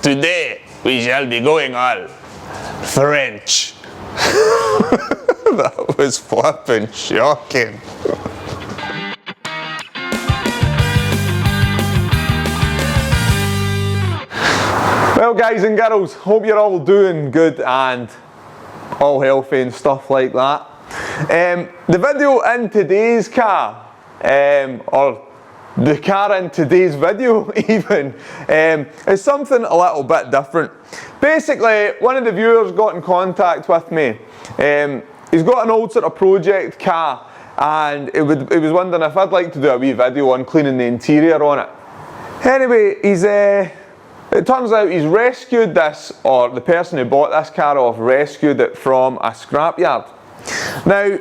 Today we shall be going all French. That was flipping shocking. Well, guys and girls, hope you're all doing good and all healthy and stuff like that. The video in today's car, or the car in today's video even, is something a little bit different. Basically, one of the viewers got in contact with me. He's got an old sort of project car, and he was wondering if I'd like to do a wee video on cleaning the interior on it. Anyway, it turns out he's rescued this, or the person who bought this car off rescued it from a scrapyard. Now,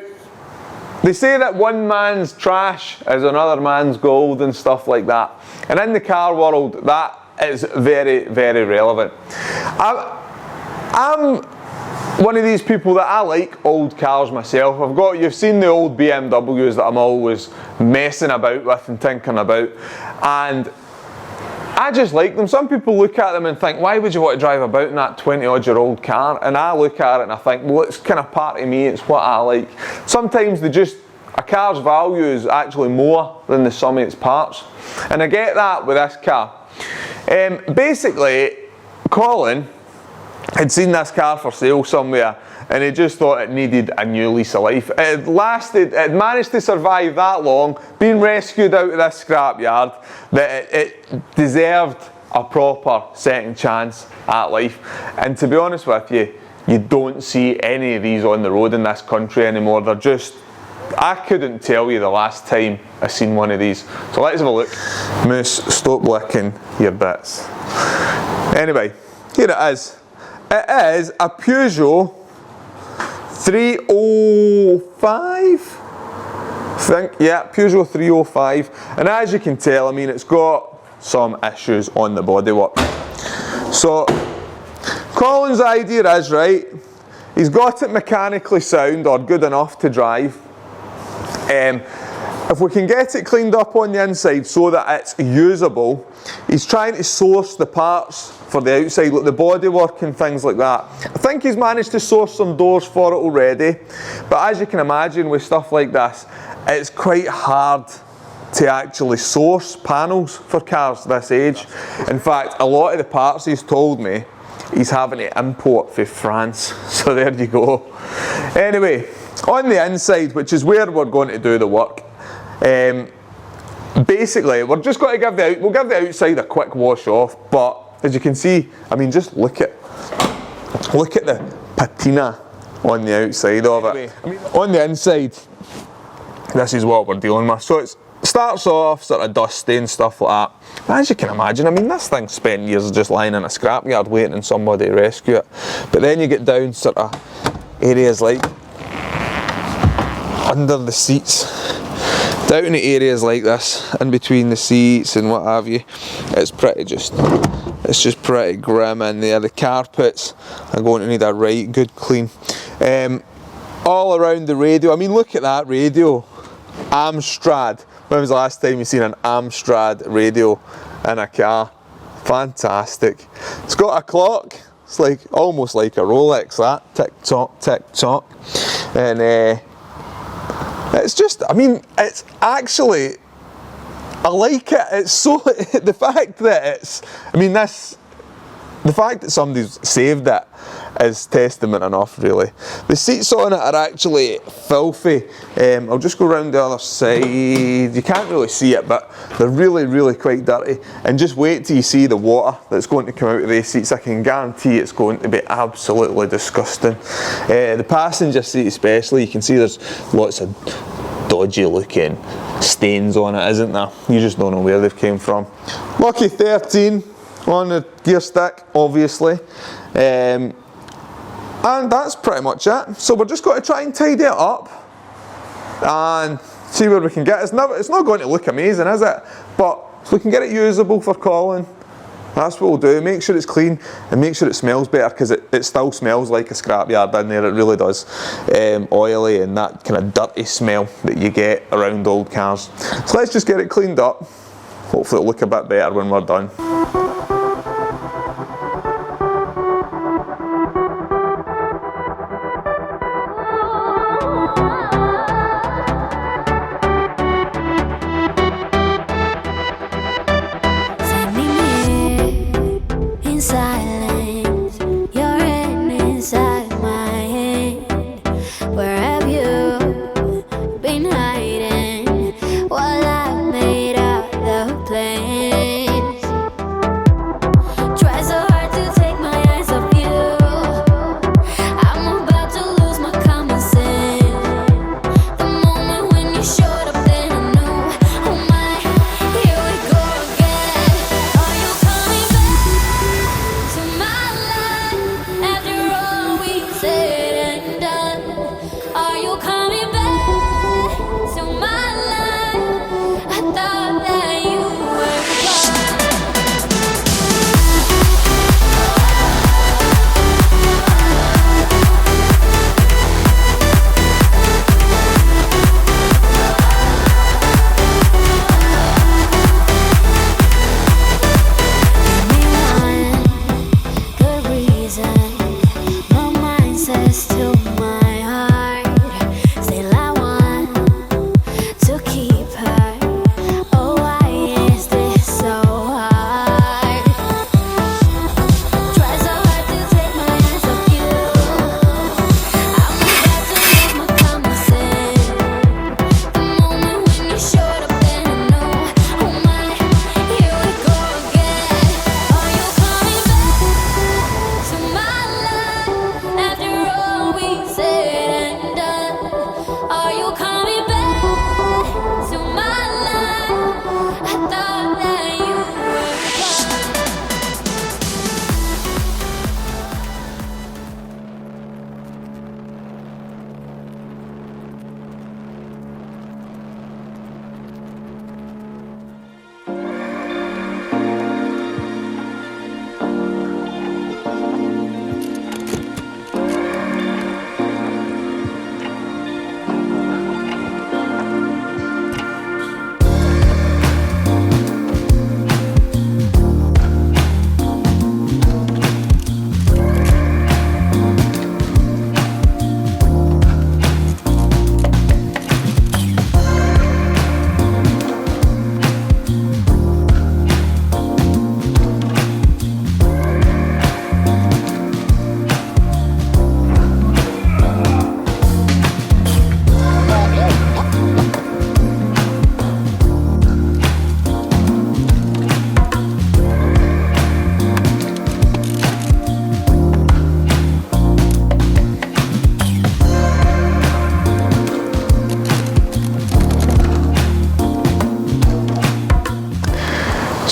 they say that one man's trash is another man's gold and stuff like that. And in the car world, that is very, very relevant. I'm one of these people that I like old cars myself. You've seen the old BMWs that I'm always messing about with and thinking about. And I just like them. Some people look at them and think, why would you want to drive about in that 20-odd-year-old car? And I look at it and I think, well, it's kind of part of me, it's what I like. Sometimes a car's value is actually more than the sum of its parts. And I get that with this car. Basically, Colin had seen this car for sale somewhere and he just thought it needed a new lease of life. It managed to survive that long, being rescued out of this scrapyard, that it deserved a proper second chance at life. And to be honest with you, you don't see any of these on the road in this country anymore. They're just, I couldn't tell you the last time I seen one of these. So let's have a look. Moose, stop licking your bits. Anyway, here it is. It is a Peugeot 305, I think, yeah, Peugeot 305, and as you can tell, I mean, it's got some issues on the bodywork. So, Colin's idea is, right, he's got it mechanically sound or good enough to drive. If we can get it cleaned up on the inside so that it's usable, he's trying to source the parts for the outside, like the bodywork and things like that. I think he's managed to source some doors for it already, but as you can imagine with stuff like this, it's quite hard to actually source panels for cars this age. In fact, a lot of the parts he's told me he's having to import from France, so there you go. Anyway, on the inside, which is where we're going to do the work, basically we're just going to we'll give the outside a quick wash off, but as you can see, I mean, just look at the patina on the outside of it. I mean, on the inside, this is what we're dealing with. So it starts off sort of dusty and stuff like that. But as you can imagine, I mean, this thing spent years just lying in a scrapyard waiting on somebody to rescue it. But then you get down sort of areas like under the seats, down to areas like this, in between the seats and what have you. It's just pretty grim in there. The carpets are going to need a right good clean. All around the radio, I mean, look at that radio. Amstrad. When was the last time you seen an Amstrad radio in a car? Fantastic. It's got a clock. It's like almost like a Rolex, that. Tick tock, tick tock. And it's just, I mean, it's actually, I like it. It's so, the fact that it's, I mean, the fact that somebody's saved it is testament enough, really. The seats on it are actually filthy. I'll just go around the other side. You can't really see it, but they're really, really quite dirty. And just wait till you see the water that's going to come out of these seats. I can guarantee it's going to be absolutely disgusting. The passenger seat especially, you can see there's lots of dodgy looking stains on it, isn't there? You just don't know where they've came from. Lucky 13 on the gear stick, obviously. And that's pretty much it. So we're just going to try and tidy it up and see where we can get. It's not going to look amazing, is it? But if we can get it usable for Colin, that's what we'll do. Make sure it's clean and make sure it smells better, because it still smells like a scrapyard in there. It really does. Oily and that kind of dirty smell that you get around old cars. So let's just get it cleaned up. Hopefully it'll look a bit better when we're done.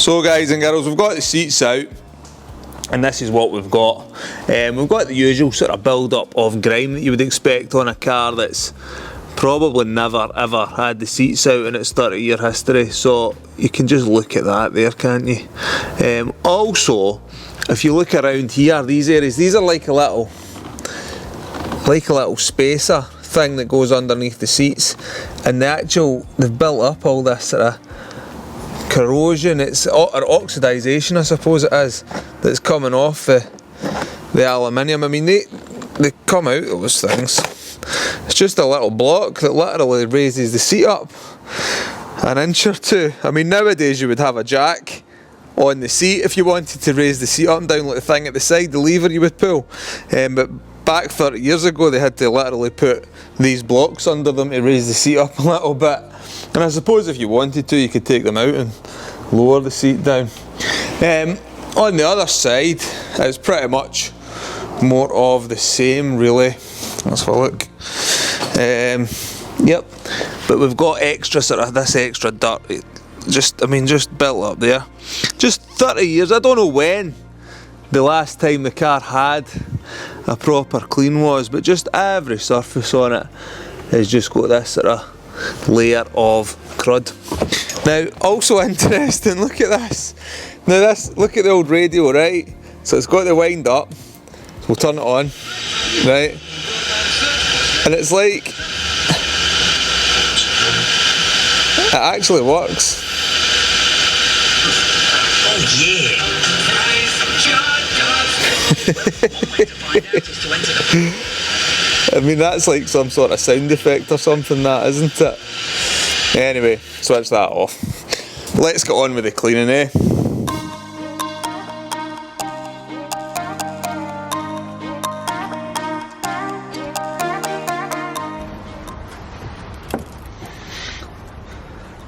So guys and girls, we've got the seats out, and this is what we've got. We've got the usual sort of build up of grime that you would expect on a car that's probably never ever had the seats out in its 30-year history, so you can just look at that there, can't you? Also, if you look around here, these areas, these are like a little spacer thing that goes underneath the seats, and they've built up all this sort of corrosion, or oxidisation I suppose it is, that's coming off the aluminium. I mean, they come out, those things. It's just a little block that literally raises the seat up an inch or two. I mean, nowadays you would have a jack on the seat if you wanted to raise the seat up and down, like the thing at the side, the lever you would pull. But back 30 years ago they had to literally put these blocks under them to raise the seat up a little bit. And I suppose if you wanted to, you could take them out and lower the seat down. On the other side, it's pretty much more of the same, really. Let's have a look. Yep, but we've got extra sort of this extra dirt. Just built up there. Just 30 years. I don't know when the last time the car had a proper clean was, but just every surface on it has just got this sort of layer of crud. Now, also interesting, look at this. Now look at the old radio, right? So it's got the wind up. So we'll turn it on, right? And it's like, it actually works. Oh yeah. I mean, that's like some sort of sound effect or something, that, isn't it? Anyway, switch that off. Let's get on with the cleaning, eh?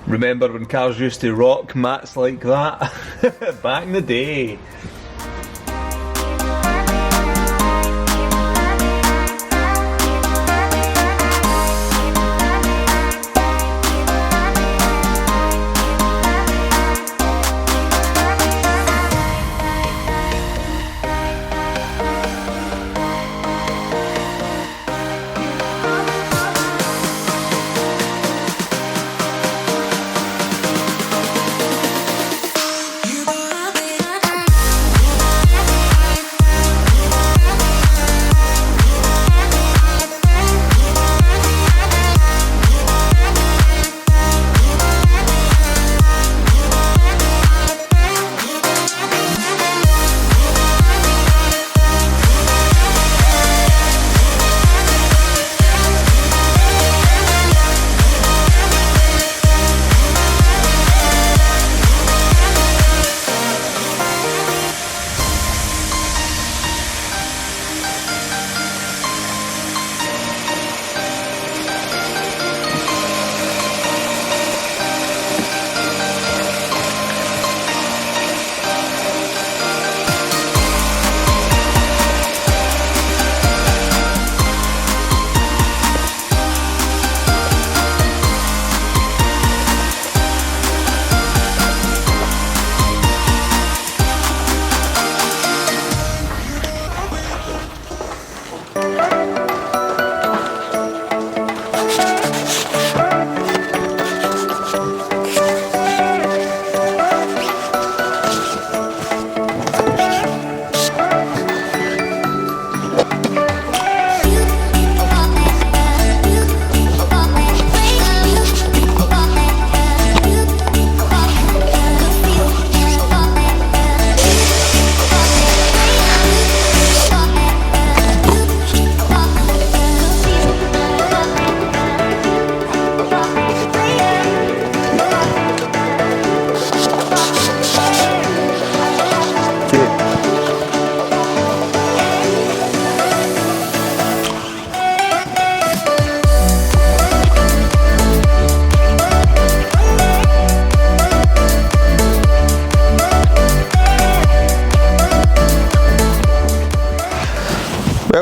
Remember when cars used to rock mats like that? Back in the day.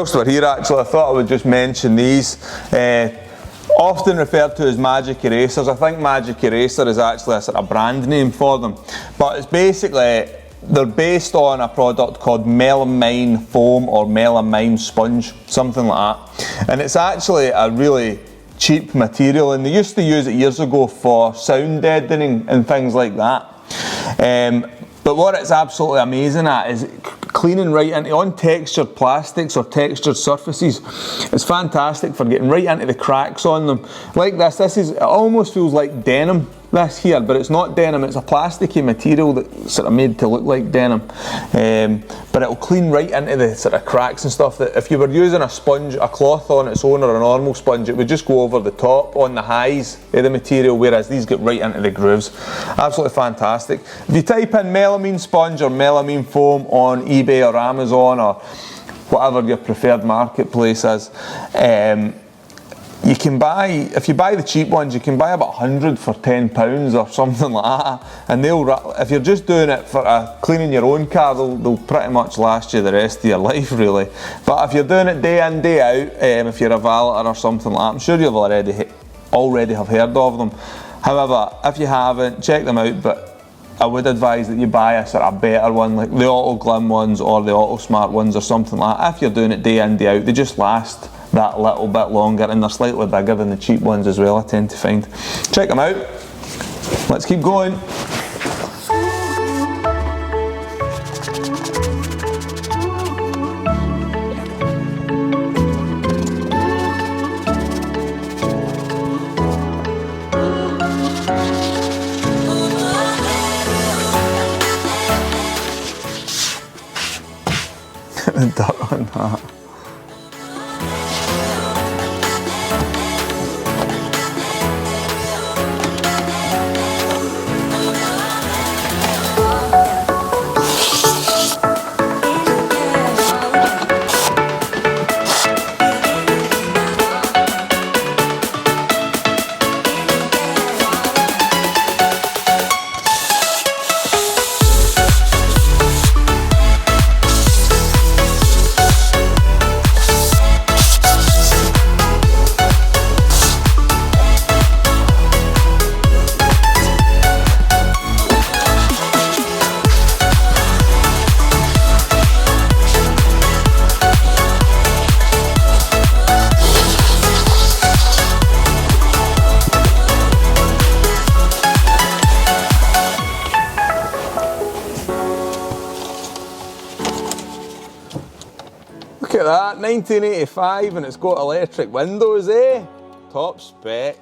Whilst we're here, actually, I thought I would just mention these. often referred to as magic erasers. I think magic eraser is actually a sort of brand name for them, but it's basically, they're based on a product called melamine foam or melamine sponge, something like that, and it's actually a really cheap material, and they used to use it years ago for sound deadening and things like that. But what it's absolutely amazing at is cleaning right into untextured plastics or textured surfaces. It's fantastic for getting right into the cracks on them. Like this it almost feels like denim, this here, but it's not denim, it's a plasticky material that's sort of made to look like denim. But it'll clean right into the sort of cracks and stuff that if you were using a sponge, a cloth on its own or a normal sponge, it would just go over the top on the highs of the material, whereas these get right into the grooves. Absolutely fantastic. If you type in melamine sponge or melamine foam on eBay or Amazon or whatever your preferred marketplace is, you can buy, if you buy the cheap ones, you can buy about 100 for £10 or something like that, and if you're just doing it for cleaning your own car, they'll pretty much last you the rest of your life, really. But if you're doing it day in, day out, if you're a valeter or something like that, I'm sure you've already have heard of them. However, if you haven't, check them out, but I would advise that you buy a sort of better one, like the Auto Glim ones or the Autosmart ones or something like that. If you're doing it day in, day out, they just last that little bit longer, and they're slightly bigger than the cheap ones as well, I tend to find. Check them out. Let's keep going. The dirt on that. Look at that, 1985, and it's got electric windows, eh? Top spec.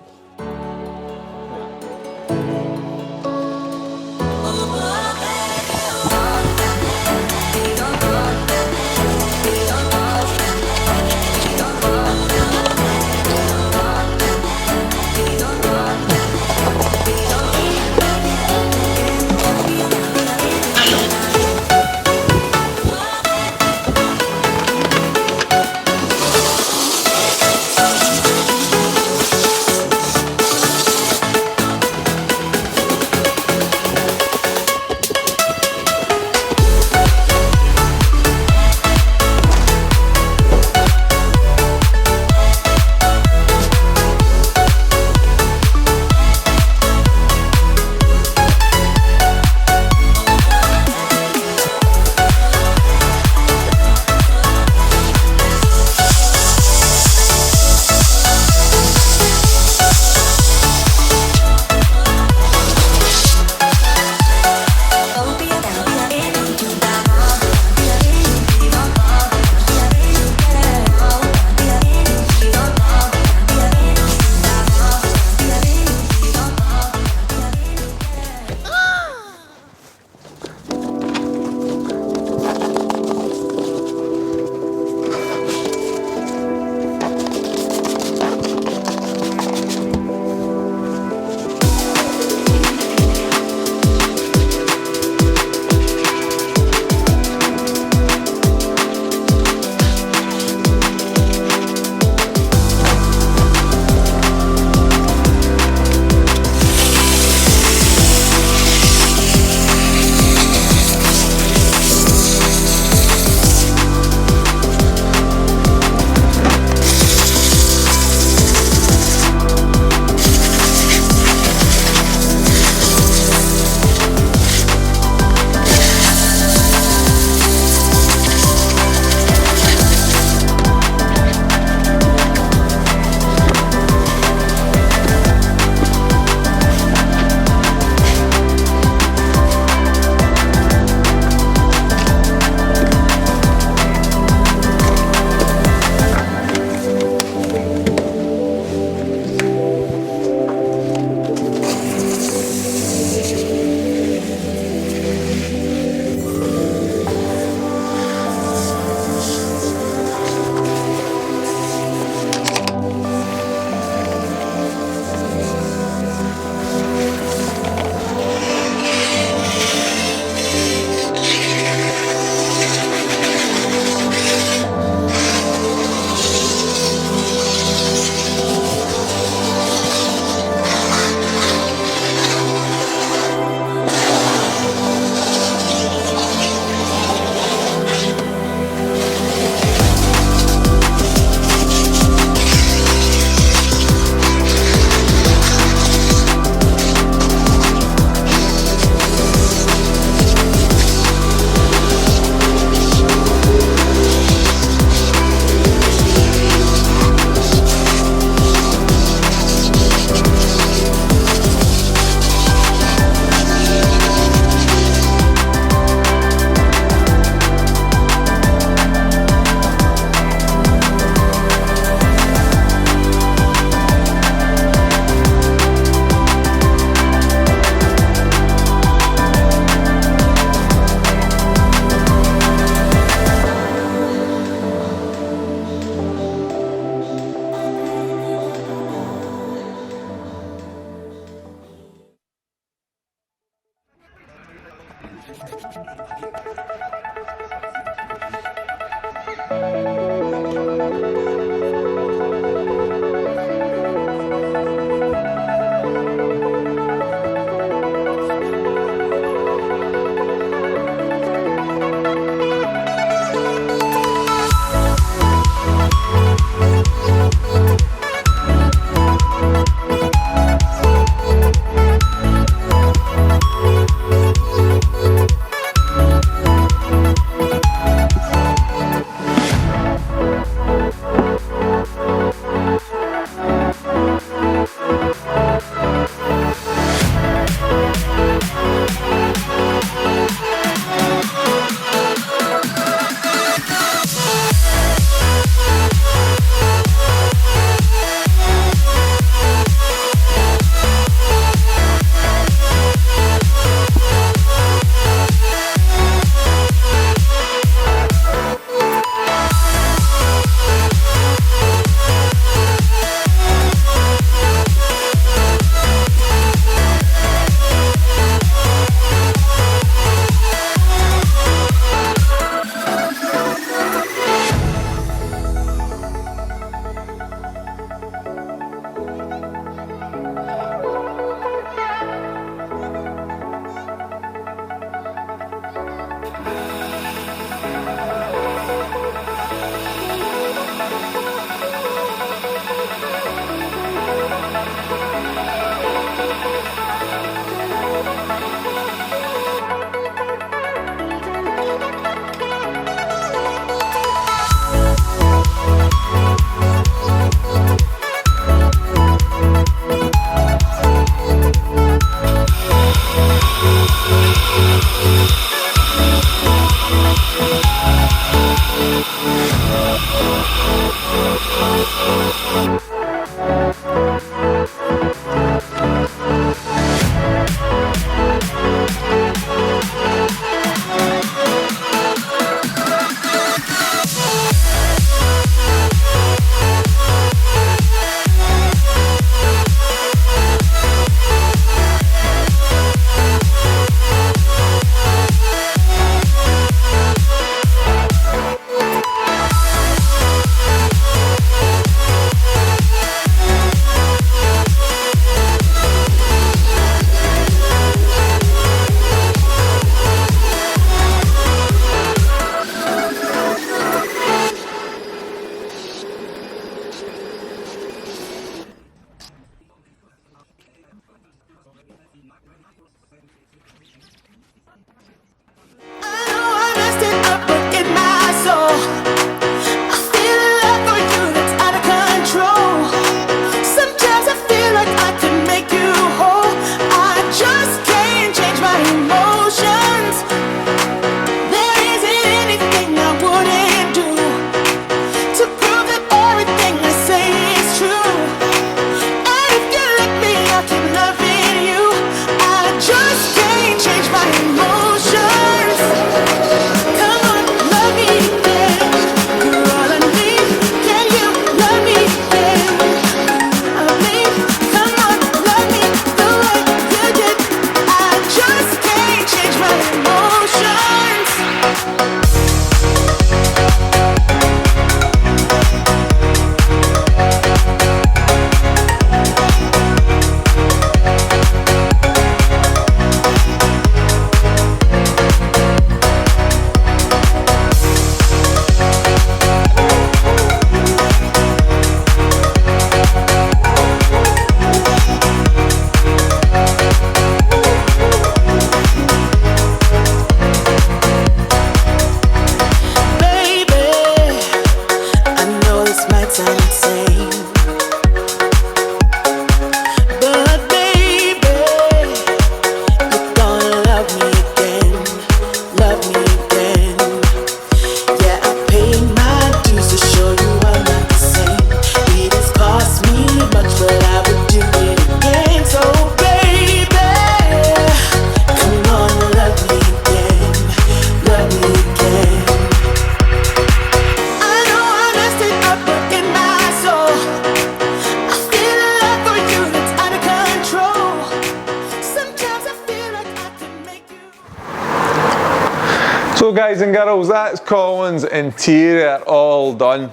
So guys and girls, that's Colin's interior all done.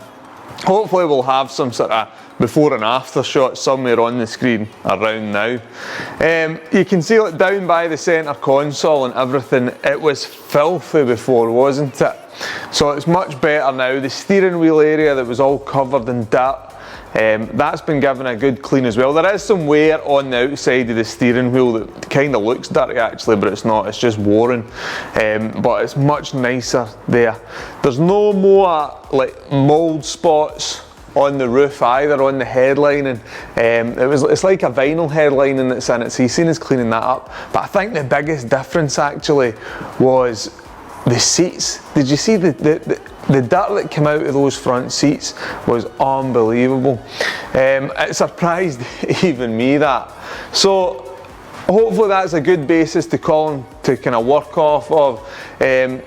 Hopefully we'll have some sort of before and after shot somewhere on the screen around now. You can see it down by the centre console and everything. It was filthy before, wasn't it? So it's much better now. The steering wheel area that was all covered in dirt, that's been given a good clean as well. There is some wear on the outside of the steering wheel that kind of looks dirty actually, but it's not, it's just worn. But it's much nicer there. There's no more like mould spots on the roof either, on the headlining. It's like a vinyl headlining that's in it, so you've seen us cleaning that up. But I think the biggest difference actually was the seats. Did you see the dirt that came out of those front seats was unbelievable. It surprised even me, that. So hopefully that's a good basis to Colin to kind of work off of.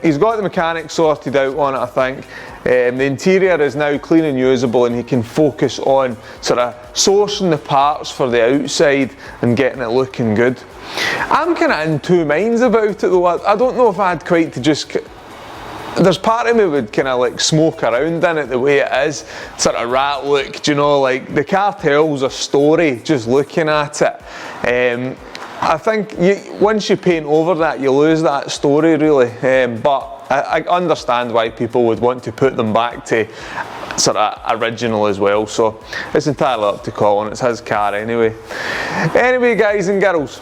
He's got the mechanics sorted out on it, I think. The interior is now clean and usable, and he can focus on sort of sourcing the parts for the outside and getting it looking good. I'm kind of in two minds about it though. I don't know if I'd quite to just... There's part of me would kind of like smoke around in it the way it is, sort of rat look, do you know, like the car tells a story just looking at it. I think once you paint over that, you lose that story really, but I understand why people would want to put them back to sort of original as well, so it's entirely up to Colin, it's his car anyway. Anyway guys and girls,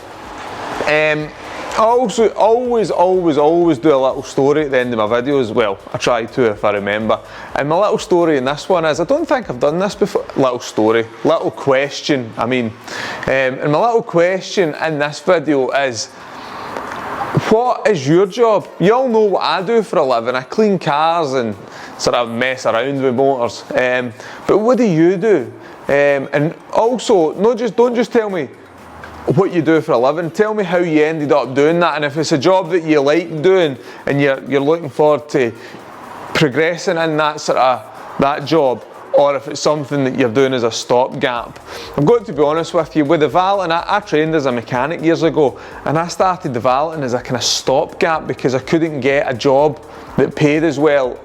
I also always do a little story at the end of my videos. Well, I try to if I remember. And my little story in this one is, I don't think I've done this before. Little story, little question, I mean. And my little question in this video is, what is your job? You all know what I do for a living. I clean cars and sort of mess around with motors. But what do you do? And also, don't just tell me what you do for a living. Tell me how you ended up doing that, and if it's a job that you like doing and you're looking forward to progressing in that job, or if it's something that you're doing as a stopgap. I've got to be honest with you, with the valeting, I trained as a mechanic years ago, and I started the valeting as a kind of stopgap because I couldn't get a job that paid as well.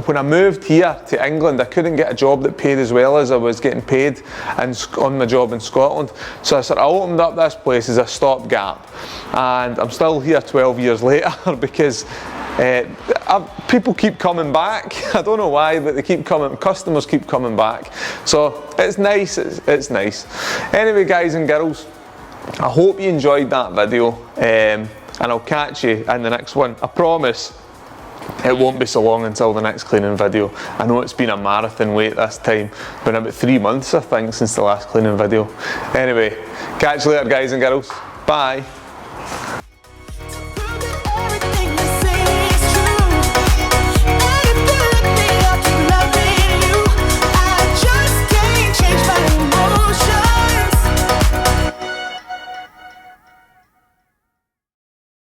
When I moved here to England, I couldn't get a job that paid as well as I was getting paid on my job in Scotland. So I opened up this place as a stopgap, and I'm still here 12 years later because people keep coming back. I don't know why, but they keep coming. Customers keep coming back. So it's nice. It's nice. Anyway, guys and girls, I hope you enjoyed that video, and I'll catch you in the next one. I promise it won't be so long until the next cleaning video. I know it's been a marathon wait this time. Been about 3 months, I think, since the last cleaning video. Anyway, catch you later, guys and girls. Bye.